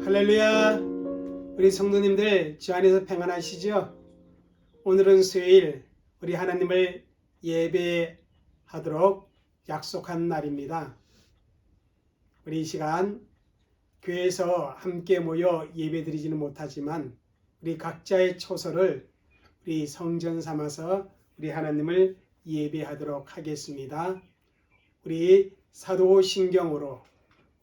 할렐루야. 우리 성도님들 주 안에서 평안하시죠? 오늘은 수요일 우리 하나님을 예배하도록 약속한 날입니다. 우리 이 시간 교회에서 함께 모여 예배드리지는 못하지만 우리 각자의 초소를 우리 성전 삼아서 우리 하나님을 예배하도록 하겠습니다. 우리 사도신경으로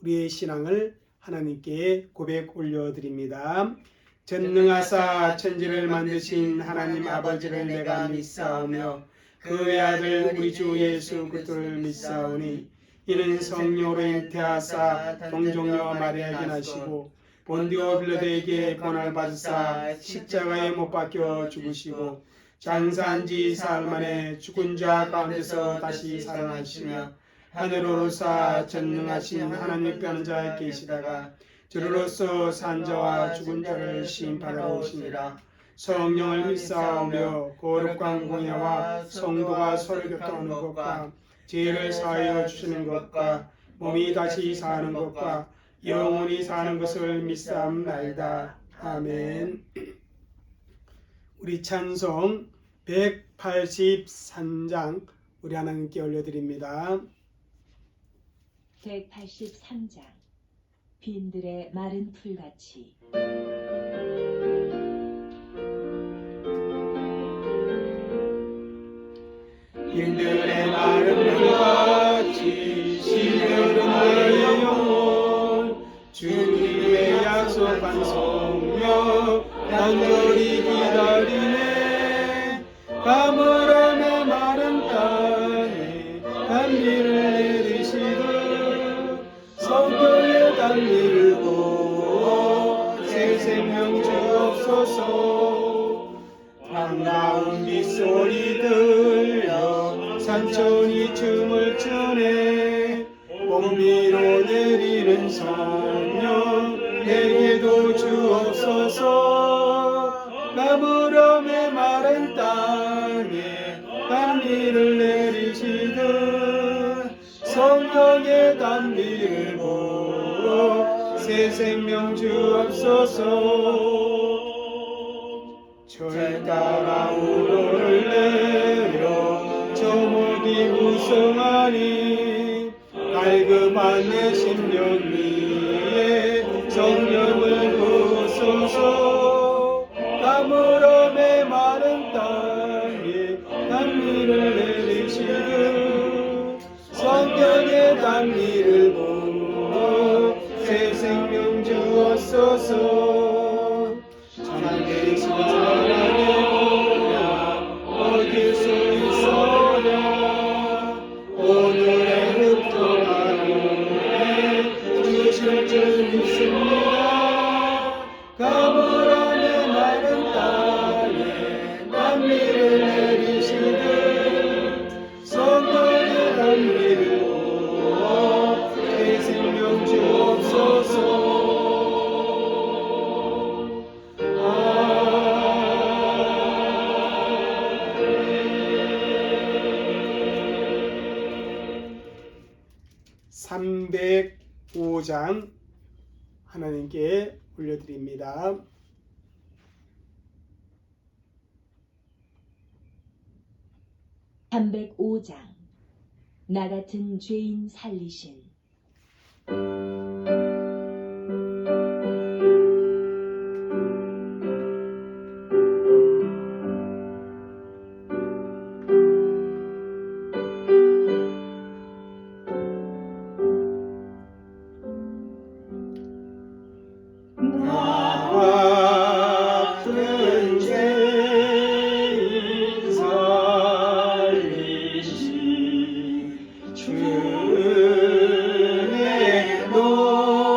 우리의 신앙을 하나님께 고백 올려드립니다. 전능하사 천지를 만드신 하나님 아버지를 내가 믿사오며 그의 아들 우리 주 예수 그리스도를 믿사오니 이는 성령으로 잉태하사 동정녀 마리아에게 나시고 본디오 빌라도에게 고난을 받으사 십자가에 못 박혀 죽으시고 장사한 지 사흘 만에 죽은 자 가운데서 다시 살아나시며 하늘로 오르사 전능하신 하나님 빼는 자에 계시다가 저로서 산 자와 죽은 자를 심판하러 오시니라. 성령을 믿사오며 거룩한 공예와 성도가 서로 교통하는 것과 죄를 사하여 주시는 것과 몸이 다시 사는 것과 영원히 사는 것을 믿사옵나이다. 아멘. 우리 찬송 183장 우리 하나님께 올려드립니다. 183장 빈들의 마른 풀같이. 빈들의 마른 풀같이 시들은 내 영혼 주님의 약속한 성령 간절히 기다리네. 가물함의 마른 땅에 단비를 내리시듯 성령의 단비를 보고 새 생명 주옵소서. 반가운 빗소리 들려 산천이 춤을 추네. 봄비로 내리는 성령 내게도 주옵소서. 가물함의 마른 땅에 단비를 내리시듯 성령의 단비를 보고 새 생명 주옵소서. 절 따라 우로를 내려 저목이 우성하니 깔끔한 내 심령 위에 성령을 부소서. 가물함의 마른 땅에 단비를 내리시듯 성령의 단비를 보고 새 생명 주옵소서. 참되신 사랑의 보야 어딜 수 있어야 오늘의 흡족하루에 주실 줄 믿습니다. 가물함의 마른 땅에 단비를 내리시듯 성령의 단비를 보고 새 생명 주옵소서. 305장 하나님께 올려드립니다. (305장) 나 같은 죄인 살리신. 같은 죄인 살리신 주의 노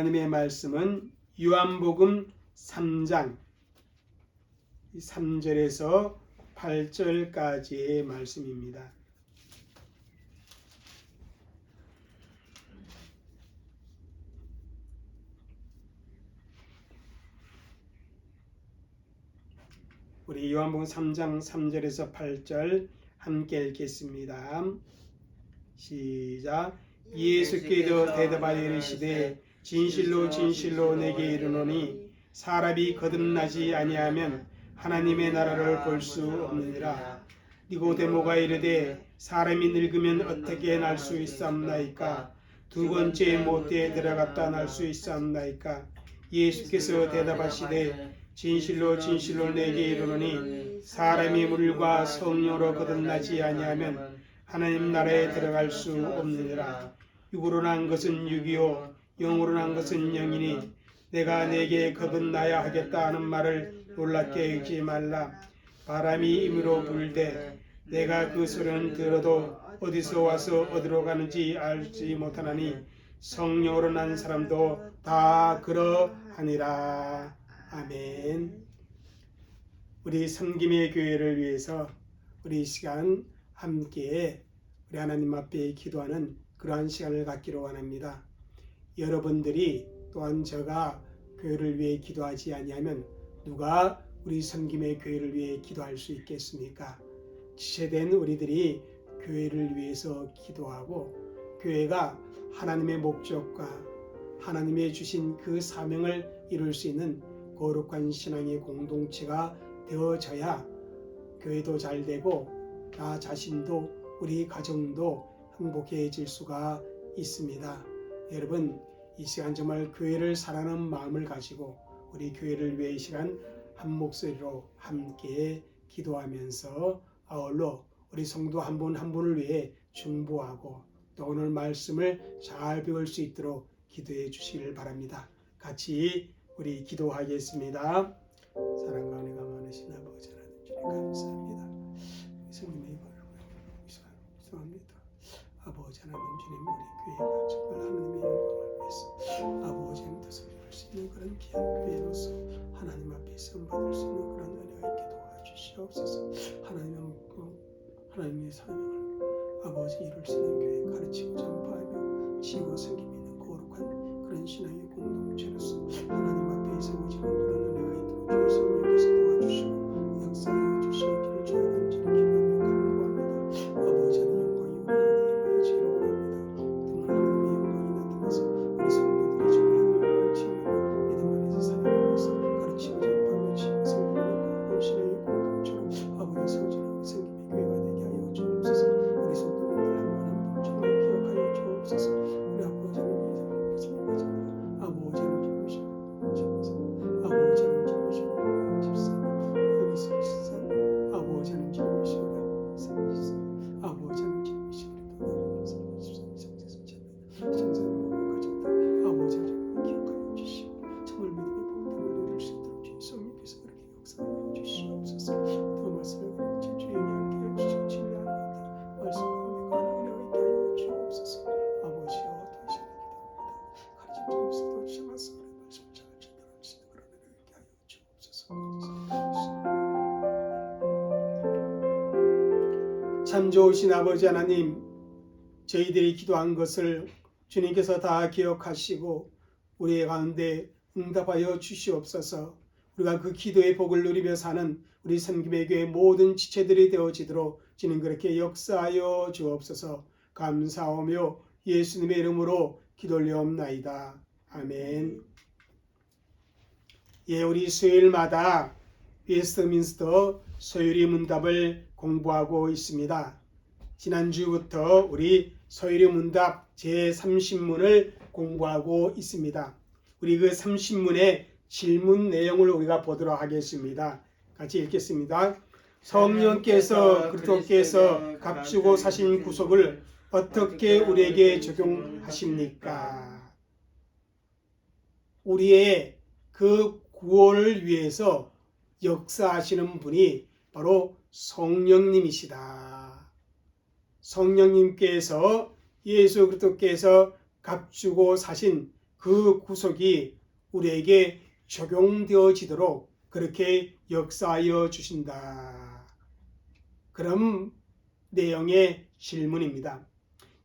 하나님의 말씀은 요한복음 3장 3절에서 8절까지의 말씀입니다. 우리 요한복음 3장 3절에서 8절 함께 읽겠습니다. 시작. 예수께서 대답하여 이르시되 진실로 진실로 내게 이르노니 사람이 거듭나지 아니하면 하나님의 나라를 볼 수 없느니라. 니고데모가 이르되 사람이 늙으면 어떻게 날 수 있사옵나이까? 두 번째 못대에 들어갔다 날 수 있사옵나이까? 예수께서 대답하시되 진실로 진실로 내게 이르노니 사람이 물과 성령으로 거듭나지 아니하면 하나님 나라에 들어갈 수 없느니라. 육으로 난 것은 육이요 영으로 난 것은 영이니 내가 내게 거듭나야 하겠다 하는 말을 놀랍게 여기지 말라. 바람이 임으로 불되 내가 그 소리는 들어도 어디서 와서 어디로 가는지 알지 못하나니 성령으로 난 사람도 다 그러하니라. 아멘. 우리 섬김의 교회를 위해서 우리 이 시간 함께 우리 하나님 앞에 기도하는 그러한 시간을 갖기로 원합니다. 여러분들이 또한 저가 교회를 위해 기도하지 아니하면 누가 우리 섬김의 교회를 위해 기도할 수 있겠습니까? 지체된 우리들이 교회를 위해서 기도하고 교회가 하나님의 목적과 하나님의 주신 그 사명을 이룰 수 있는 거룩한 신앙의 공동체가 되어져야 교회도 잘 되고 나 자신도 우리 가정도 행복해질 수가 있습니다. 여러분 이 시간 정말 교회를 사랑하는 마음을 가지고 우리 교회를 위해 이 시간 한 목소리로 함께 기도하면서 아울러 우리 성도 한 분 한 분을 위해 중보하고 또 오늘 말씀을 잘 배울 수 있도록 기도해 주시길 바랍니다. 같이 우리 기도하겠습니다. 사랑과 은혜가 많으신 아버지 하나님 주님 감사합니다. 성님의 기도합니다. 아버지 하나님 주님 우리 교회가 정말 하나님의 영광을 위해서 아버지 하나님 뜻을 이룰 수 있는 그런 귀한 교회로서 하나님 앞에 쓰임받을 수 있는 그런 은혜가 있게 도와주시옵소서. 하나님의 사명을 아버지 이룰 수 있는 교회 가르치고 전파하며 지고 섬김 있는 거룩한 그런 신앙의 공동체로서 하나님 앞에 세워지는 그런 은혜가 있도록 주의 성령께서 도와주시고 역사하여 주시기를 주의 간절히 기도하며 간구합니다. 아버지 하나님 영광이 우리 하나님의 지혜로 원합니다. 정말 하나님의 영광이 나타나서 우리 성도들이 정말 하나님을 지으며 믿음 안에서 살아가면서 가르치고 전파하며 지고 섬기는 거룩한 신앙의 공동체로 아버지 세워지는 우리 성김의 교회가 되게 하여 주옵소서. 우리 성도님들 한 분 한 분 정말 기억하여 주옵소서. 우리 아버지 하나님의 삶을 가지고 아버지 하나님 주님이시옵소서. 아버지 하나님 주님이시옵소서. 집사님 여기서 집사님 아버지 하나님 주님이시옵소서. 아버지 하나님 주님이시옵소서. 성사님 모든 가정들 아버지 하나님 기억하여 주시고 정말 믿음의 복들을 누릴 수 있도록 주의 성령께서 그렇게 역사하여 주시옵소서. 더 말씀을 가르쳐 주에게 함께 해주시고 진리하는 가운데 말씀 가운데 가는 은혜가 있게 하여 주옵소서. 아버지여 다시 기도합니다. 가르쳐 주옵소서. 주셔서 말씀 잘 전달할 수 있는 그런 은혜가 있게 하여 주옵소서. 참 좋으신 아버지 하나님, 저희들이 기도한 것을 주님께서 다 기억하시고 우리 가운데 응답하여 주시옵소서. 우리가 그 기도의 복을 누리며 사는 우리 섬김의 교회 모든 지체들이 되어지도록 주님 그렇게 역사하여 주옵소서. 감사하며 예수님의 이름으로 기도 올려옵나이다. 아멘. 예, 우리 수요일마다 웨스트민스터 소요리 문답을 공부하고 있습니다. 지난주부터 우리 소요리 문답 제30문을 공부하고 있습니다. 우리 그 30문의 질문 내용을 우리가 보도록 하겠습니다. 같이 읽겠습니다. 성령께서 그리스도께서 값주고 사신 구속을 어떻게 우리에게 적용하십니까? 우리의 그 구원을 위해서 역사하시는 분이 바로 성령님이시다. 성령님께서 예수 그리스도께서 값주고 사신 그 그 구속이 우리에게 적용되어지도록 그렇게 역사하여 주신다. 그런 내용의 질문입니다.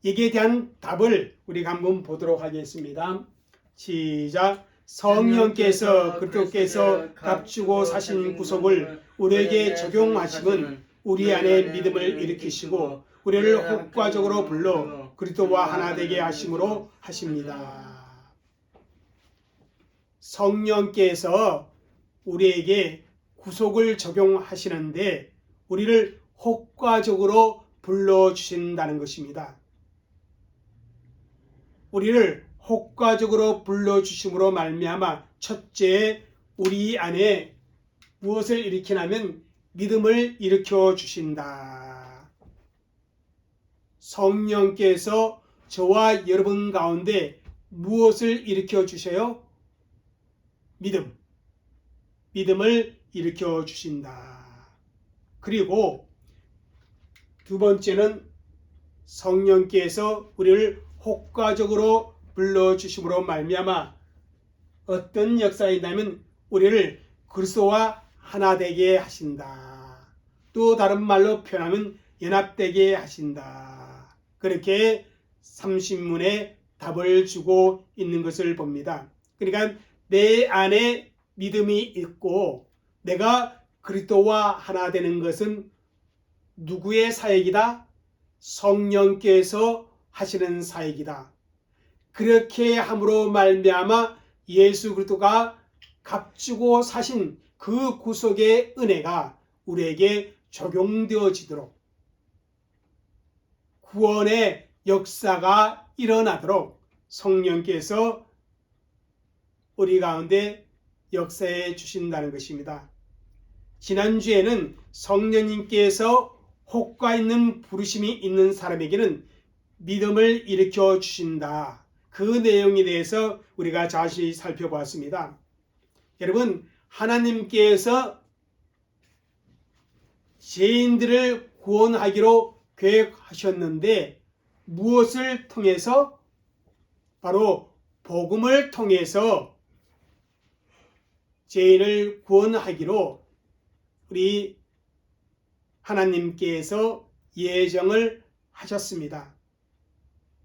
여기에 대한 답을 우리가 한번 보도록 하겠습니다. 시작. 성령께서 그리스도께서 값주고 사신 구속을 우리에게 적용하심은 우리 안에 믿음을 일으키시고 우리를 효과적으로 불러 그리스도와 하나 되게 하심으로 하십니다. 성령께서 우리에게 구속을 적용하시는데 우리를 효과적으로 불러주신다는 것입니다. 우리를 효과적으로 불러주심으로 말미암아 첫째, 우리 안에 무엇을 일으키냐면 믿음을 일으켜 주신다. 성령께서 저와 여러분 가운데 무엇을 일으켜 주셔요? 믿음을 일으켜 주신다. 그리고 두 번째는 성령께서 우리를 효과적으로 불러주심으로 말미암아 어떤 역사이냐면 우리를 그리스도와 하나 되게 하신다. 또 다른 말로 표현하면 연합되게 하신다. 그렇게 30문에 답을 주고 있는 것을 봅니다. 그러니까 내 안에 믿음이 있고 내가 그리스도와 하나 되는 것은 누구의 사역이다? 성령께서 하시는 사역이다. 그렇게 함으로 말미암아 예수 그리스도가 값주고 사신 그 구속의 은혜가 우리에게 적용되어지도록 구원의 역사가 일어나도록 성령께서 우리 가운데 역사해 주신다는 것입니다. 지난주에는 성령님께서 효과 있는 부르심이 있는 사람에게는 믿음을 일으켜 주신다. 그 내용에 대해서 우리가 자세히 살펴보았습니다. 여러분, 하나님께서 죄인들을 구원하기로 계획하셨는데 무엇을 통해서? 바로 복음을 통해서 죄인을 구원하기로 우리 하나님께서 예정을 하셨습니다.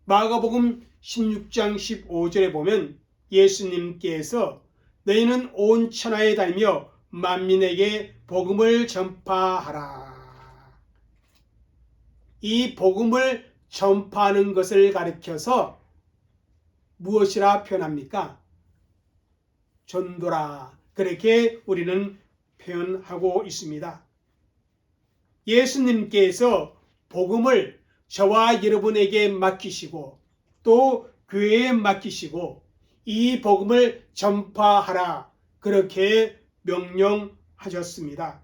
마가복음 16장 15절에 보면 예수님께서 너희는 온 천하에 다니며 만민에게 복음을 전파하라. 이 복음을 전파하는 것을 가리켜서 무엇이라 표현합니까? 전도라. 그렇게 우리는 표현하고 있습니다. 예수님께서 복음을 저와 여러분에게 맡기시고 또 교회에 맡기시고 이 복음을 전파하라. 그렇게 명령하셨습니다.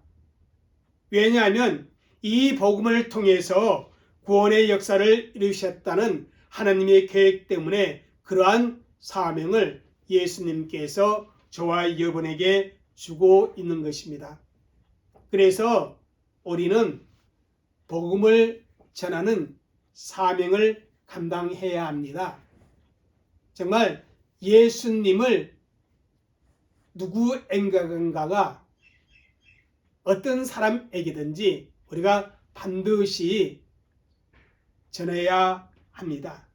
왜냐하면 이 복음을 통해서 구원의 역사를 이루셨다는 하나님의 계획 때문에 그러한 사명을 예수님께서 저와 여러분에게 주고 있는 것입니다. 그래서 우리는 복음을 전하는 사명을 감당해야 합니다. 정말 예수님을 누구인가가 어떤 사람에게든지 우리가 반드시 전해야 합니다.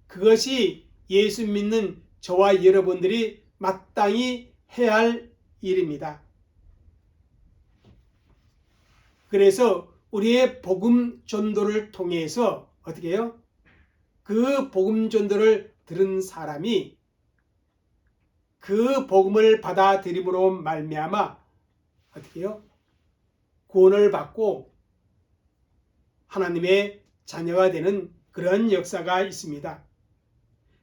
그것이 예수 믿는 저와 여러분들이 마땅히 해야 할 일입니다. 그래서 우리의 복음 전도를 통해서 어떻게 해요? 그 복음 전도를 들은 사람이 그 복음을 받아들임으로 말미암아 어떻게 해요? 구원을 받고 하나님의 자녀가 되는 그런 역사가 있습니다.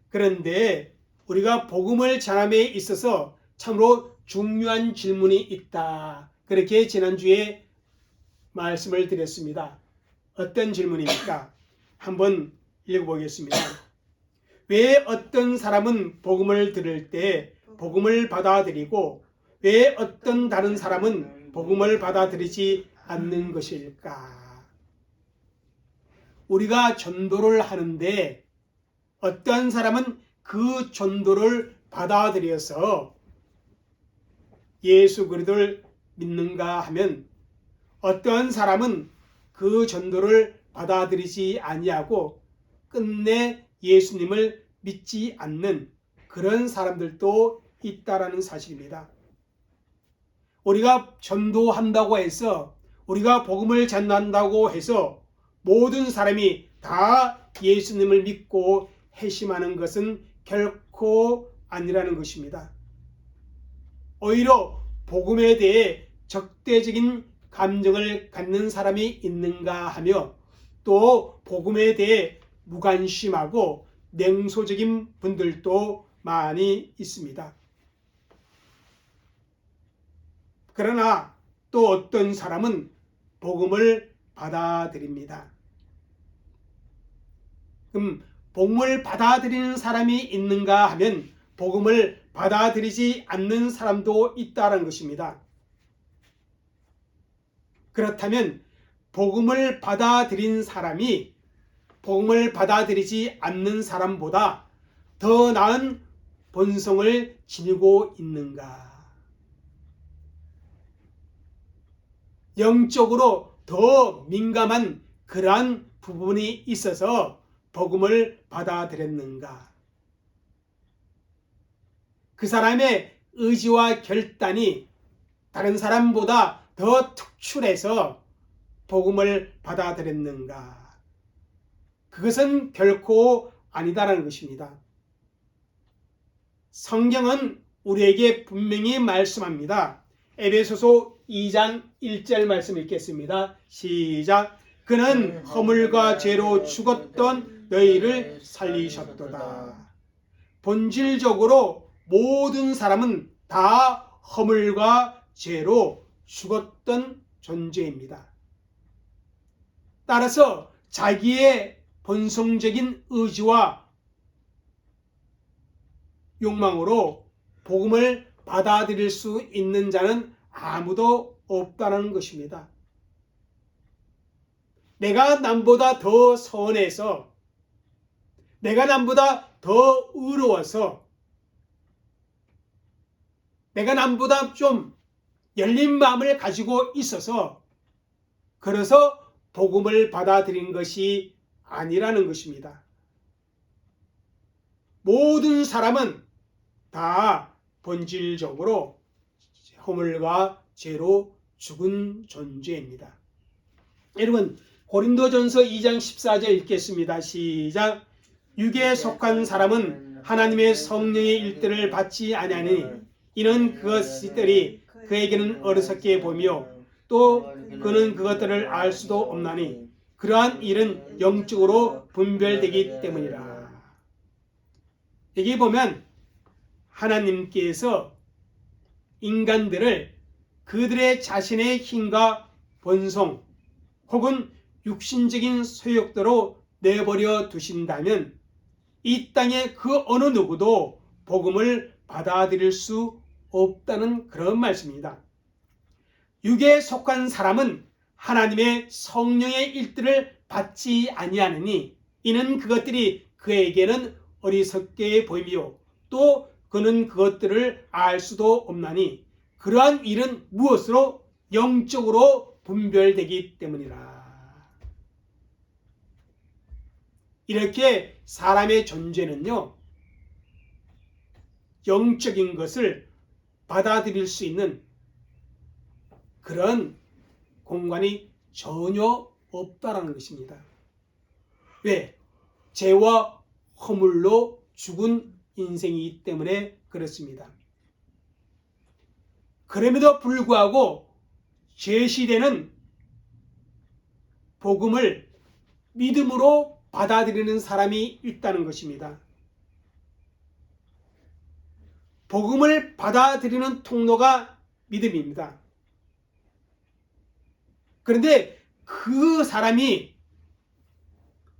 그런데 우리가 복음을 전함에 있어서 참으로 중요한 질문이 있다. 그렇게 지난주에 말씀을 드렸습니다. 어떤 질문입니까? 한번 읽어보겠습니다. 왜 어떤 사람은 복음을 들을 때 복음을 받아들이고 왜 어떤 다른 사람은 복음을 받아들이지 않는 것일까? 우리가 전도를 하는데 어떤 사람은 그 전도를 받아들여서 예수 그리스도를 믿는가 하면 어떠한 사람은 그 전도를 받아들이지 아니하고 끝내 예수님을 믿지 않는 그런 사람들도 있다라는 사실입니다. 우리가 전도한다고 해서, 우리가 복음을 전한다고 해서 모든 사람이 다 예수님을 믿고 회심하는 것은 결코 아니라는 것입니다. 오히려 복음에 대해 적대적인 감정을 갖는 사람이 있는가 하며 또 복음에 대해 무관심하고 냉소적인 분들도 많이 있습니다. 그러나 또 어떤 사람은 복음을 받아들입니다. 그럼 복음을 받아들이는 사람이 있는가 하면 복음을 받아들이지 않는 사람도 있다는 것입니다. 그렇다면 복음을 받아들인 사람이 복음을 받아들이지 않는 사람보다 더 나은 본성을 지니고 있는가? 영적으로 더 민감한 그러한 부분이 있어서 복음을 받아들였는가? 그 사람의 의지와 결단이 다른 사람보다 더 특출해서 복음을 받아들였는가? 그것은 결코 아니다라는 것입니다. 성경은 우리에게 분명히 말씀합니다. 에베소서 2장 1절 말씀 읽겠습니다. 시작. 그는 허물과 죄로 죽었던 너희를 살리셨도다. 본질적으로 모든 사람은 다 허물과 죄로 죽었던 존재입니다. 따라서 자기의 본성적인 의지와 욕망으로 복음을 받아들일 수 있는 자는 아무도 없다는 것입니다. 내가 남보다 더 선해서, 내가 남보다 더 의로워서, 내가 남보다 좀 열린 마음을 가지고 있어서 그래서 복음을 받아들인 것이 아니라는 것입니다. 모든 사람은 다 본질적으로 허물과 죄로 죽은 존재입니다. 여러분, 고린도전서 2장 14절 읽겠습니다. 시작. 육에 속한 사람은 하나님의 성령의 일들을 받지 아니하니 이는 그것들이 그에게는 어리석게 보이며 또 그는 그것들을 알 수도 없나니 그러한 일은 영적으로 분별되기 때문이라. 여기 보면 하나님께서 인간들을 그들의 자신의 힘과 본성 혹은 육신적인 소욕대로 내버려 두신다면 이 땅의 그 어느 누구도 복음을 받아들일 수 없다는 그런 말씀입니다. 육에 속한 사람은 하나님의 성령의 일들을 받지 아니하느니 이는 그것들이 그에게는 어리석게 보이며 또 그는 그것들을 알 수도 없나니 그러한 일은 무엇으로? 영적으로 분별되기 때문이라. 이렇게 사람의 존재는요, 영적인 것을 받아들일 수 있는 그런 공간이 전혀 없다라는 것입니다. 왜? 죄와 허물로 죽은 인생이기 때문에 그렇습니다. 그럼에도 불구하고 제시되는 복음을 믿음으로 받아들이는 사람이 있다는 것입니다. 복음을 받아들이는 통로가 믿음입니다. 그런데 그 사람이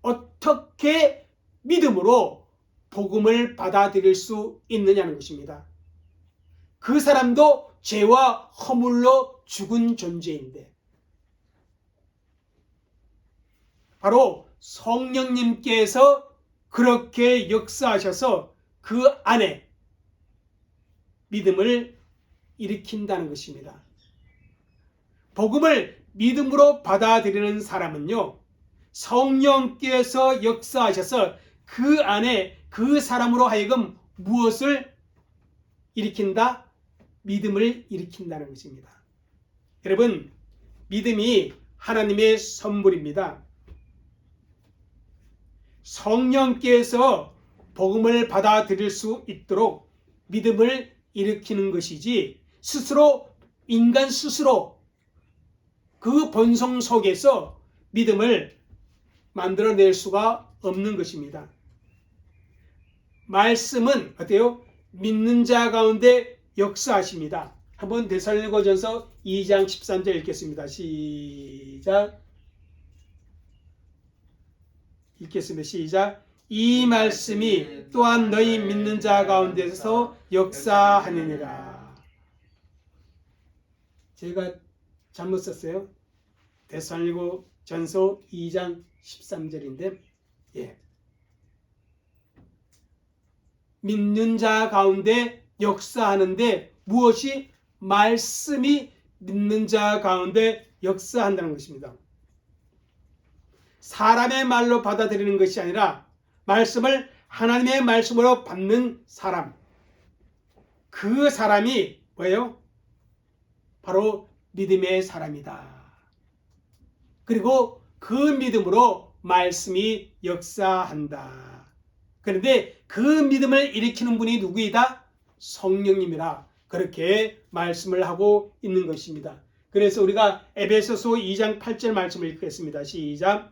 어떻게 믿음으로 복음을 받아들일 수 있느냐는 것입니다. 그 사람도 죄와 허물로 죽은 존재인데 바로 성령님께서 그렇게 역사하셔서 그 안에 믿음을 일으킨다는 것입니다. 복음을 믿음으로 받아들이는 사람은요, 성령께서 역사하셔서 그 안에 그 사람으로 하여금 무엇을 일으킨다? 믿음을 일으킨다는 것입니다. 여러분, 믿음이 하나님의 선물입니다. 성령께서 복음을 받아들일 수 있도록 믿음을 일으키는 것이지, 인간 스스로 그 본성 속에서 믿음을 만들어낼 수가 없는 것입니다. 말씀은 어때요? 믿는 자 가운데 역사하십니다. 한번 데살로니가전서 2장 13절 읽겠습니다. 시작. 읽겠습니다. 시작. 이 말씀이 또한 너희 믿는 자 가운데서 역사하느니라. 제가 잘못 썼어요. 데살로니가전서 2장 13절인데, 믿는 자 가운데 역사하는데 무엇이? 말씀이 믿는 자 가운데 역사한다는 것입니다. 사람의 말로 받아들이는 것이 아니라 말씀을 하나님의 말씀으로 받는 사람, 그 사람이 뭐예요? 바로 믿음의 사람이다. 그리고 그 믿음으로 말씀이 역사한다. 그런데 그 믿음을 일으키는 분이 누구이다? 성령님이라 그렇게 말씀을 하고 있는 것입니다. 그래서 우리가 에베소서 2장 8절 말씀을 읽겠습니다. 시작.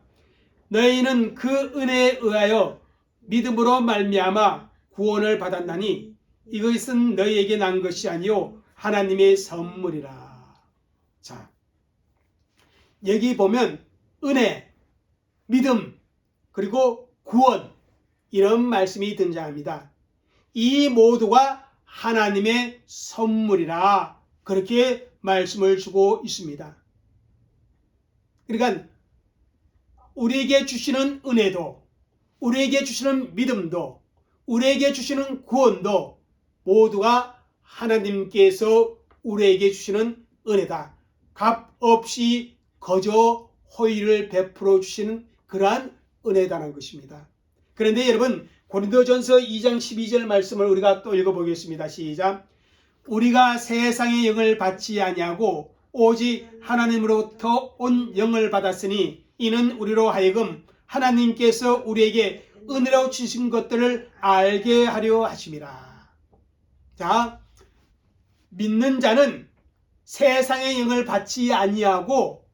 너희는 그 은혜에 의하여 믿음으로 말미암아 구원을 받았나니 이것은 너희에게 난 것이 아니요 하나님의 선물이라. 자, 여기 보면 은혜, 믿음, 그리고 구원, 이런 말씀이 등장합니다. 이 모두가 하나님의 선물이라 그렇게 말씀을 주고 있습니다. 그러니까 우리에게 주시는 은혜도, 우리에게 주시는 믿음도, 우리에게 주시는 구원도 모두가 하나님께서 우리에게 주시는 은혜다. 값 없이 거저 호의를 베풀어 주시는 그러한 은혜다는 것입니다. 그런데 여러분, 고린도전서 2장 12절 말씀을 우리가 또 읽어보겠습니다. 시작. 우리가 세상의 영을 받지 아니하고 오직 하나님으로부터 온 영을 받았으니 이는 우리로 하여금 하나님께서 우리에게 은혜로 주신 것들을 알게 하려 하심이라. 자, 믿는 자는 세상의 영을 받지 아니하고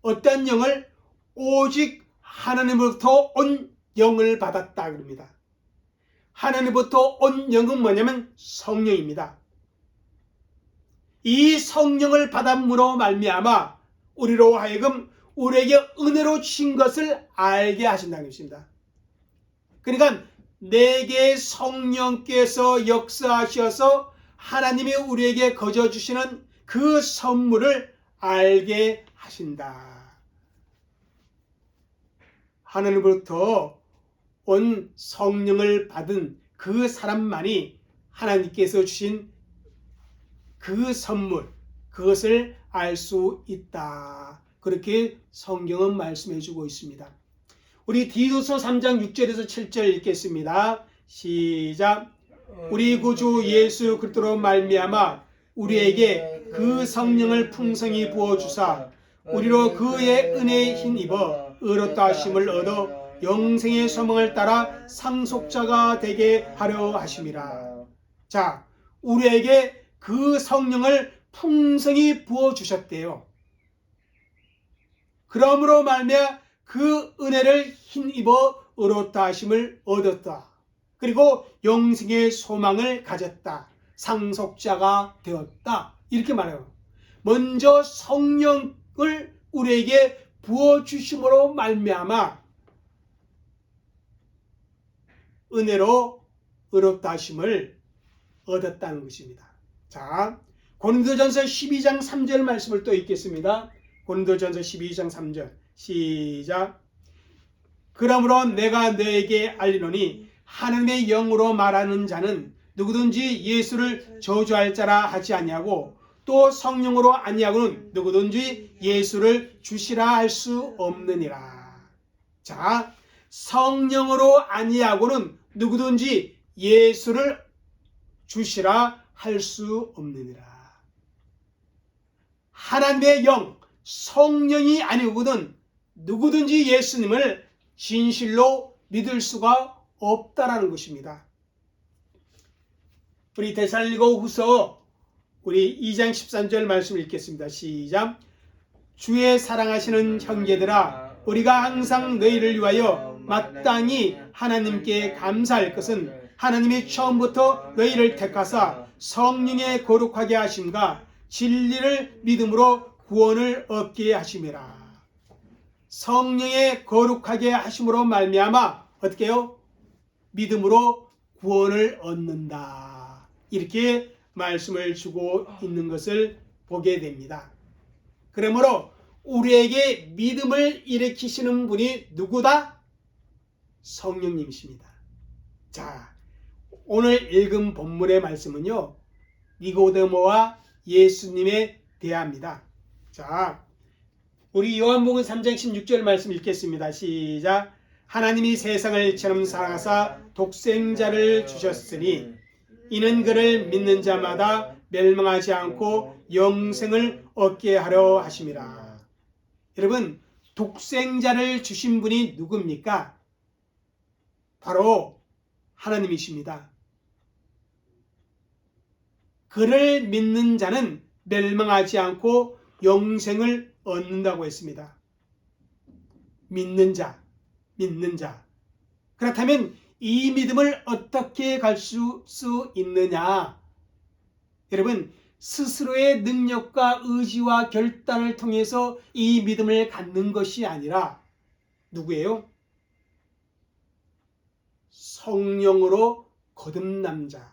어떤 영을? 오직 하나님으로부터 온 영을 받았다 그럽니다. 하나님으로부터 온 영은 뭐냐면 성령입니다. 이 성령을 받음으로 말미암아 우리로 하여금 우리에게 은혜로 주신 것을 알게 하신다는 것입니다. 그러니까 내게 성령께서 역사하셔서 하나님이 우리에게 거저 주시는 그 선물을 알게 하신다. 하나님으로부터 온 성령을 받은 그 사람만이 하나님께서 주신 그 선물, 그것을 알 수 있다. 그렇게 성경은 말씀해 주고 있습니다. 우리 디도서 3장 6절에서 7절 읽겠습니다. 시작. 우리 구주 예수 그리스도로 말미암아 우리에게 그 성령을 풍성히 부어주사 우리로 그의 은혜에 힘입어 의롭다 하심을 얻어 영생의 소망을 따라 상속자가 되게 하려 하심이라. 자, 우리에게 그 성령을 풍성히 부어주셨대요. 그러므로 말미암아 그 은혜를 힘입어 의롭다 하심을 얻었다. 그리고 영생의 소망을 가졌다. 상속자가 되었다. 이렇게 말해요. 먼저 성령을 우리에게 부어주심으로 말미암아 은혜로 의롭다 하심을 얻었다는 것입니다. 자, 고린도전서 12장 3절 말씀을 또 읽겠습니다. 고린도전서 12장 3절 시작. 그러므로 내가 너에게 알리노니 하나님의 영으로 말하는 자는 누구든지 예수를 저주할 자라 하지 아니하고 또 성령으로 아니하고는 누구든지 예수를 주시라 할 수 없느니라. 자, 성령으로 아니하고는 누구든지 예수를 주시라 할 수 없느니라. 하나님의 영, 성령이 아니고는 누구든지 예수님을 진실로 믿을 수가 없다라는 것입니다. 우리 데살로니가후서 우리 2장 13절 말씀 읽겠습니다. 시작. 주의 사랑하시는 형제들아, 우리가 항상 너희를 위하여 마땅히 하나님께 감사할 것은 하나님이 처음부터 너희를 택하사 성령의 거룩하게 하심과 진리를 믿음으로 구원을 얻게 하심이라. 성령의 거룩하게 하심으로 말미암아 어떻게 해요? 믿음으로 구원을 얻는다. 이렇게 말씀을 주고 있는 것을 보게 됩니다. 그러므로 우리에게 믿음을 일으키시는 분이 누구다? 성령님이십니다. 자, 오늘 읽은 본문의 말씀은요, 니고데모와 예수님에 대합니다. 자, 우리 요한복음 3장 16절 말씀 읽겠습니다. 시작. 하나님이 세상을 이처럼 사랑하사 독생자를 주셨으니 이는 그를 믿는 자마다 멸망하지 않고 영생을 얻게 하려 하심이라. 여러분, 독생자를 주신 분이 누굽니까? 바로 하나님이십니다. 그를 믿는 자는 멸망하지 않고 영생을 얻는다고 했습니다. 믿는 자. 그렇다면 이 믿음을 어떻게 갈 수 있느냐? 여러분, 스스로의 능력과 의지와 결단을 통해서 이 믿음을 갖는 것이 아니라 누구예요? 성령으로 거듭난 자.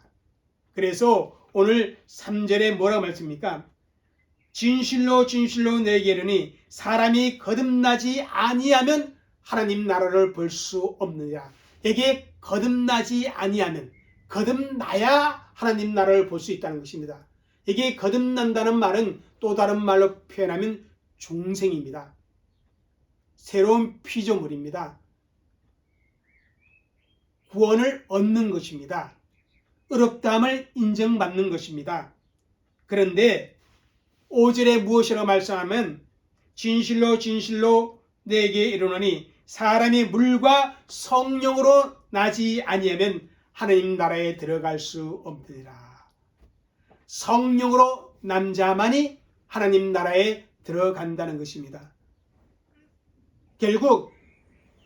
그래서 오늘 3절에 뭐라고 말씀입니까? 진실로 진실로 내게 이르니 사람이 거듭나지 아니하면 하나님 나라를 볼 수 없느냐. 이게 거듭나지 아니하면, 거듭나야 하나님 나라를 볼 수 있다는 것입니다. 이게 거듭난다는 말은 또 다른 말로 표현하면 중생입니다. 새로운 피조물입니다. 구원을 얻는 것입니다. 의롭다함을 인정받는 것입니다. 그런데 5절에 무엇이라고 말씀하면 진실로 진실로 내게 이르노니 사람이 물과 성령으로 나지 아니하면 하나님 나라에 들어갈 수 없느니라. 성령으로 난 자만이 하나님 나라에 들어간다는 것입니다. 결국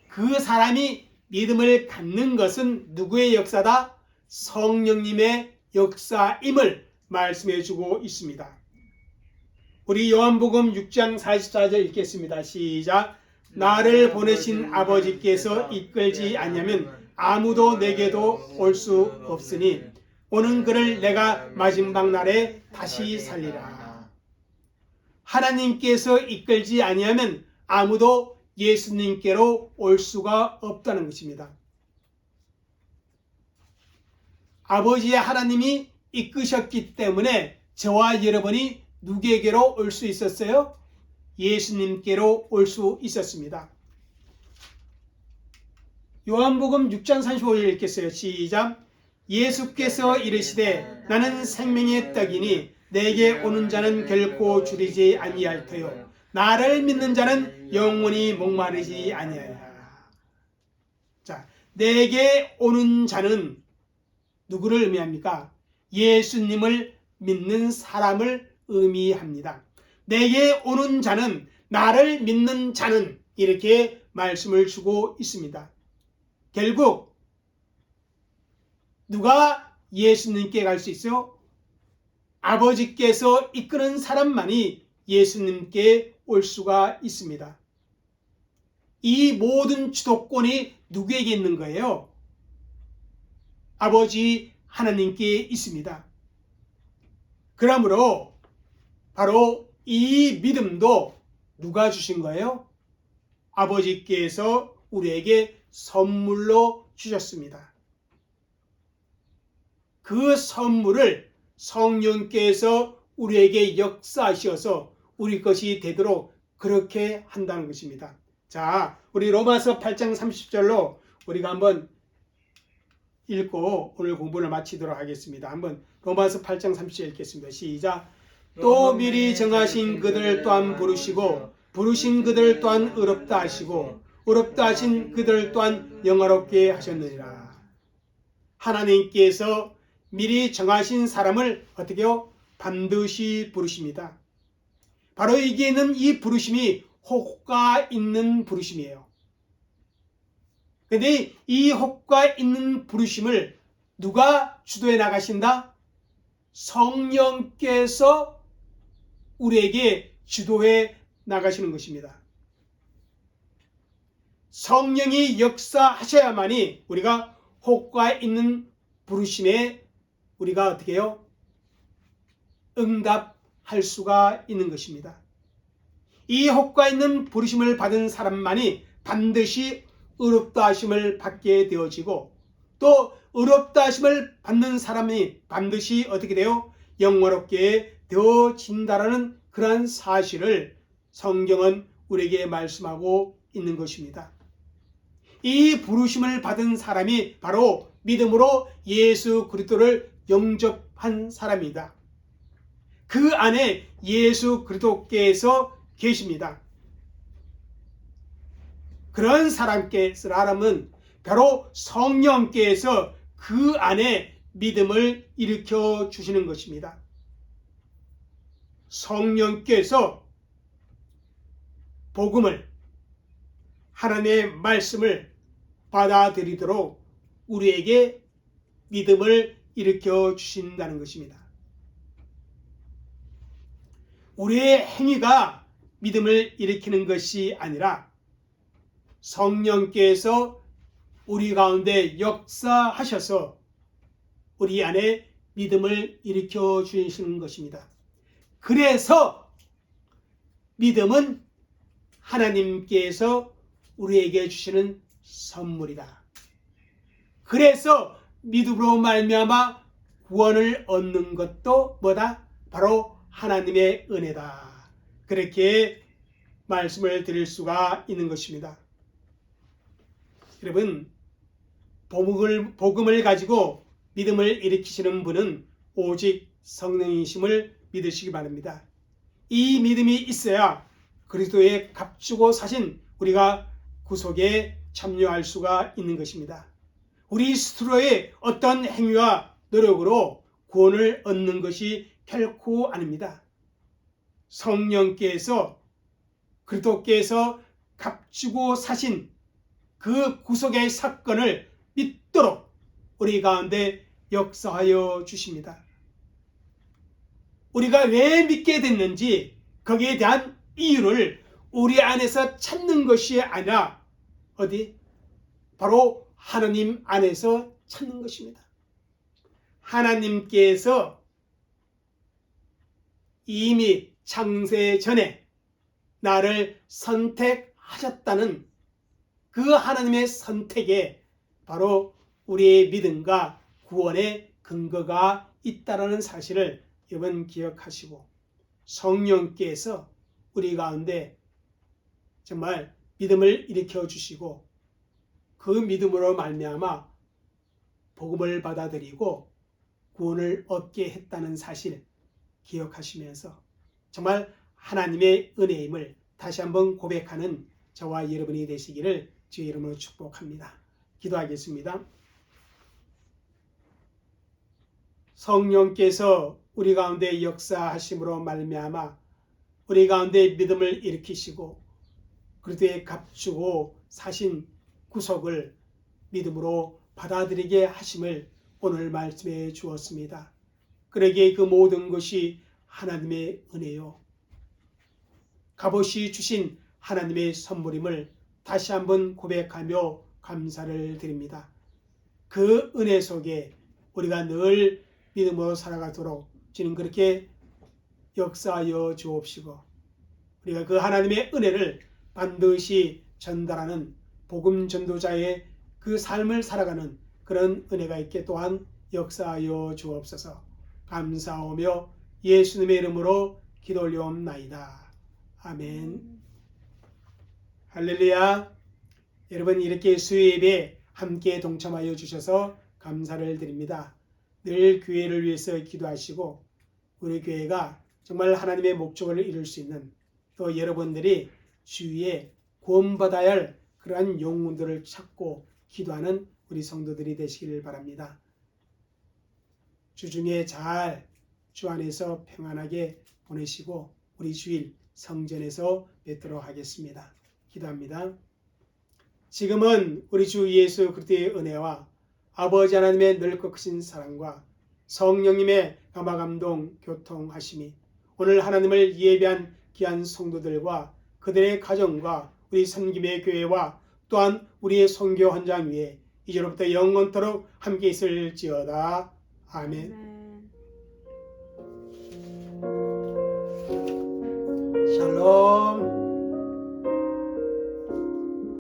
그 사람이 믿음을 갖는 것은 누구의 역사다? 성령님의 역사임을 말씀해 주고 있습니다. 우리 요한복음 6장 44절 읽겠습니다. 시작. 나를 보내신 아버지께서 이끌지 아니하면 아무도 내게도 올 수 없으니 오는 그를 내가 마지막 날에 다시 살리라. 하나님께서 이끌지 아니하면 아무도 예수님께로 올 수가 없다는 것입니다. 아버지의 하나님이 이끄셨기 때문에 저와 여러분이 누구에게로 올 수 있었어요? 예수님께로 올 수 있었습니다. 요한복음 6장 35절 읽겠어요. 시작. 예수께서 이르시되 나는 생명의 떡이니 내게 오는 자는 결코 줄이지 아니할 터요 나를 믿는 자는 영원히 목마르지 아니하리라. 자, 내게 오는 자는 누구를 의미합니까? 예수님을 믿는 사람을 의미합니다. 내게 오는 자는, 나를 믿는 자는, 이렇게 말씀을 주고 있습니다. 결국 누가 예수님께 갈 수 있어요? 아버지께서 이끄는 사람만이 예수님께 올 수가 있습니다. 이 모든 주도권이 누구에게 있는 거예요? 아버지 하나님께 있습니다. 그러므로 바로 이 믿음도 누가 주신 거예요? 아버지께서 우리에게 선물로 주셨습니다. 그 선물을 성령께서 우리에게 역사하셔서 우리 것이 되도록 그렇게 한다는 것입니다. 자, 우리 로마서 8장 30절로 우리가 한번 읽고 오늘 공부를 마치도록 하겠습니다. 한번 로마서 8장 30절 읽겠습니다. 시작. 또 미리 정하신 그들 또한 부르시고 부르신 그들 또한 의롭다 하시고 의롭다 하신 그들 또한 영화롭게 하셨느니라. 하나님께서 미리 정하신 사람을 어떻게요? 반드시 부르십니다. 바로 여기에는 이 부르심이 혹과 있는 부르심이에요. 그런데 이 혹과 있는 부르심을 누가 주도해 나가신다? 성령께서 우리에게 주도해 나가시는 것입니다. 성령이 역사하셔야만이 우리가 혹과 있는 부르심에 우리가 어떻게 해요? 응답할 수가 있는 것입니다. 이 혹과 있는 부르심을 받은 사람만이 반드시 의롭다 하심을 받게 되어지고 또 의롭다 하심을 받는 사람이 반드시 어떻게 돼요? 영화롭게 되어진다라는 그러한 사실을 성경은 우리에게 말씀하고 있는 것입니다. 이 부르심을 받은 사람이 바로 믿음으로 예수 그리스도를 영접한 사람이다. 그 안에 예수 그리스도께서 계십니다. 그런 사람은 바로 성령께서 그 안에 믿음을 일으켜 주시는 것입니다. 성령께서 복음을, 하나님의 말씀을 받아들이도록 우리에게 믿음을 일으켜 주신다는 것입니다. 우리의 행위가 믿음을 일으키는 것이 아니라 성령께서 우리 가운데 역사하셔서 우리 안에 믿음을 일으켜 주시는 것입니다. 그래서 믿음은 하나님께서 우리에게 주시는 선물이다. 그래서 믿음으로 말미암아 구원을 얻는 것도 뭐다? 바로 하나님의 은혜다. 그렇게 말씀을 드릴 수가 있는 것입니다. 여러분, 복음을 가지고 믿음을 일으키시는 분은 오직 성령이심을 믿으시기 바랍니다. 이 믿음이 있어야 그리스도의 값주고 사신 우리가 구속에 참여할 수가 있는 것입니다. 우리 스스로의 어떤 행위와 노력으로 구원을 얻는 것이 결코 아닙니다. 성령께서 그리스도께서 값주고 사신 그 구속의 사건을 믿도록 우리 가운데 역사하여 주십니다. 우리가 왜 믿게 됐는지 거기에 대한 이유를 우리 안에서 찾는 것이 아니라 어디? 바로 하나님 안에서 찾는 것입니다. 하나님께서 이미 창세 전에 나를 선택하셨다는 그 하나님의 선택에 바로 우리의 믿음과 구원의 근거가 있다는 사실을 여러분 기억하시고 성령께서 우리 가운데 정말 믿음을 일으켜 주시고 그 믿음으로 말미암아 복음을 받아들이고 구원을 얻게 했다는 사실 기억하시면서 정말 하나님의 은혜임을 다시 한번 고백하는 저와 여러분이 되시기를 주의 이름으로 축복합니다. 기도하겠습니다. 성령께서 우리 가운데 역사하심으로 말미암아 우리 가운데 믿음을 일으키시고 그리스도의 값주고 사신 구속을 믿음으로 받아들이게 하심을 오늘 말씀해 주었습니다. 그러기에 그 모든 것이 하나님의 은혜요 값없이 주신 하나님의 선물임을 다시 한번 고백하며 감사를 드립니다. 그 은혜 속에 우리가 늘 믿음으로 살아가도록 주님 그렇게 역사하여 주옵시고 우리가 그 하나님의 은혜를 반드시 전달하는 복음 전도자의 그 삶을 살아가는 그런 은혜가 있게 또한 역사하여 주옵소서. 감사하며 예수님의 이름으로 기도 올려옵나이다. 아멘. 할렐루야. 여러분 이렇게 수요예배에 함께 동참하여 주셔서 감사를 드립니다. 늘 교회를 위해서 기도하시고 우리 교회가 정말 하나님의 목적을 이룰 수 있는 또 여러분들이 주위에 구원받아야 할 그러한 영혼들을 찾고 기도하는 우리 성도들이 되시길 바랍니다. 주중에 잘 주 안에서 평안하게 보내시고 우리 주일 성전에서 뵙도록 하겠습니다. 기도합니다. 지금은 우리 주 예수 그리스도의 은혜와 아버지 하나님의 넓고 크신 사랑과 성령님의 감화감동 교통하심이 오늘 하나님을 예배한 귀한 성도들과 그들의 가정과 우리 섬김의 교회와 또한 우리의 선교 헌장 위에 이제로부터 영원토록 함께 있을지어다. 아멘.